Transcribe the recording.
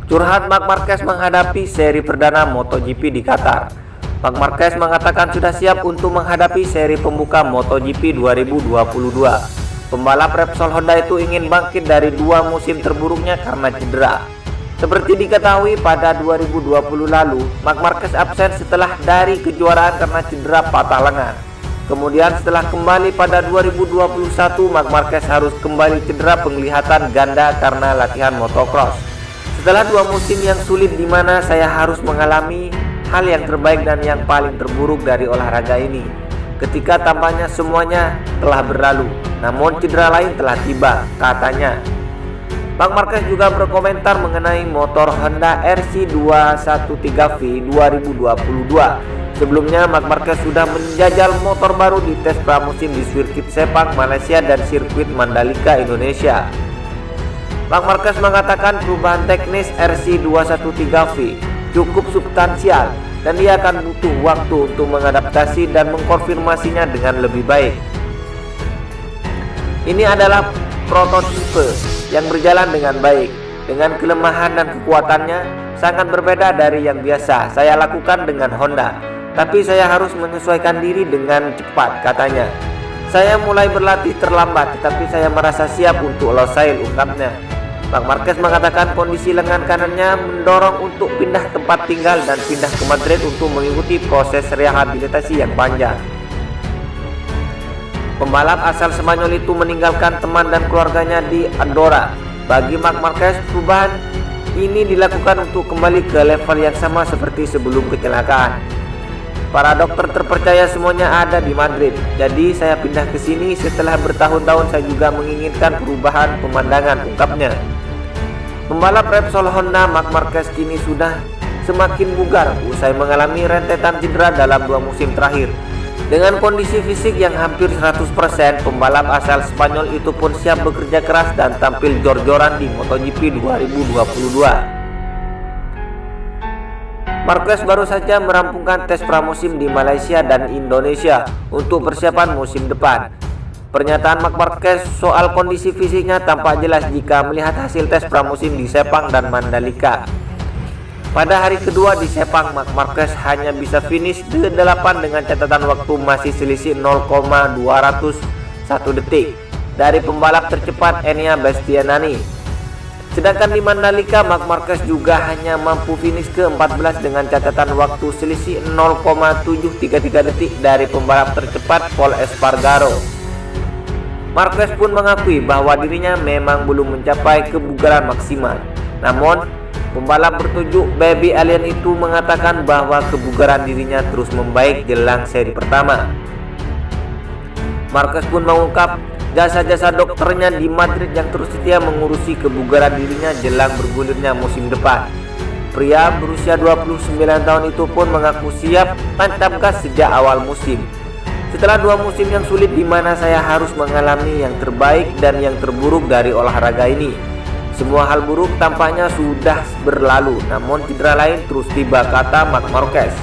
Curhat Marc Marquez menghadapi seri perdana MotoGP di Qatar. Marc Marquez mengatakan sudah siap untuk menghadapi seri pembuka MotoGP 2022. Pembalap Repsol Honda itu ingin bangkit dari 2 musim terburuknya karena cedera. Seperti diketahui pada 2020 lalu, Marc Marquez absen setelah dari kejuaraan karena cedera patah lengan. Kemudian setelah kembali pada 2021, Marc Marquez harus kembali cedera penglihatan ganda karena latihan motocross. Setelah 2 musim yang sulit di mana saya harus mengalami hal yang terbaik dan yang paling terburuk dari olahraga ini. Ketika tampaknya semuanya telah berlalu, namun cedera lain telah tiba, katanya. Marc Marquez juga berkomentar mengenai motor Honda RC213V 2022. Sebelumnya Marc Marquez sudah menjajal motor baru di tes pramusim di sirkuit Sepang, Malaysia dan sirkuit Mandalika, Indonesia. Marc Marquez mengatakan perubahan teknis RC213V cukup substansial dan dia akan butuh waktu untuk mengadaptasi dan mengkonfirmasinya dengan lebih baik. Ini adalah prototipe yang berjalan dengan baik, dengan kelemahan dan kekuatannya sangat berbeda dari yang biasa saya lakukan dengan Honda, tapi saya harus menyesuaikan diri dengan cepat, katanya. Saya mulai berlatih terlambat, tetapi saya merasa siap untuk Losail, ungkapnya. Marc Marquez mengatakan kondisi lengan kanannya mendorong untuk pindah tempat tinggal dan pindah ke Madrid untuk mengikuti proses rehabilitasi yang panjang. Pembalap asal Spanyol itu meninggalkan teman dan keluarganya di Andorra. Bagi Marc Marquez, perubahan ini dilakukan untuk kembali ke level yang sama seperti sebelum kecelakaan. Para dokter terpercaya semuanya ada di Madrid, jadi saya pindah ke sini setelah bertahun-tahun saya juga menginginkan perubahan pemandangan, ungkapnya. Pembalap Repsol Honda Marc Marquez kini sudah semakin bugar usai mengalami rentetan cedera dalam 2 musim terakhir. Dengan kondisi fisik yang hampir 100%, pembalap asal Spanyol itu pun siap bekerja keras dan tampil jor-joran di MotoGP 2022. Marquez baru saja merampungkan tes pramusim di Malaysia dan Indonesia untuk persiapan musim depan. Pernyataan Marc Marquez soal kondisi fisiknya tampak jelas jika melihat hasil tes pramusim di Sepang dan Mandalika. Pada hari kedua di Sepang, Marc Marquez hanya bisa finish ke-8 dengan catatan waktu masih selisih 0,201 detik dari pembalap tercepat Enea Bastianini. Sedangkan di Mandalika, Marc Marquez juga hanya mampu finish ke-14 dengan catatan waktu selisih 0,733 detik dari pembalap tercepat Pol Espargaro. Marquez pun mengakui bahwa dirinya memang belum mencapai kebugaran maksimal. Namun, pembalap bertajuk Baby Alien itu mengatakan bahwa kebugaran dirinya terus membaik jelang seri pertama. Marquez pun mengungkap jasa-jasa dokternya di Madrid yang terus setia mengurusi kebugaran dirinya jelang bergulirnya musim depan. Pria berusia 29 tahun itu pun mengaku siap tancap gas sejak awal musim. Setelah 2 musim yang sulit di mana saya harus mengalami yang terbaik dan yang terburuk dari olahraga ini. Semua hal buruk tampaknya sudah berlalu, namun cedera lain terus tiba, kata Marc Marquez.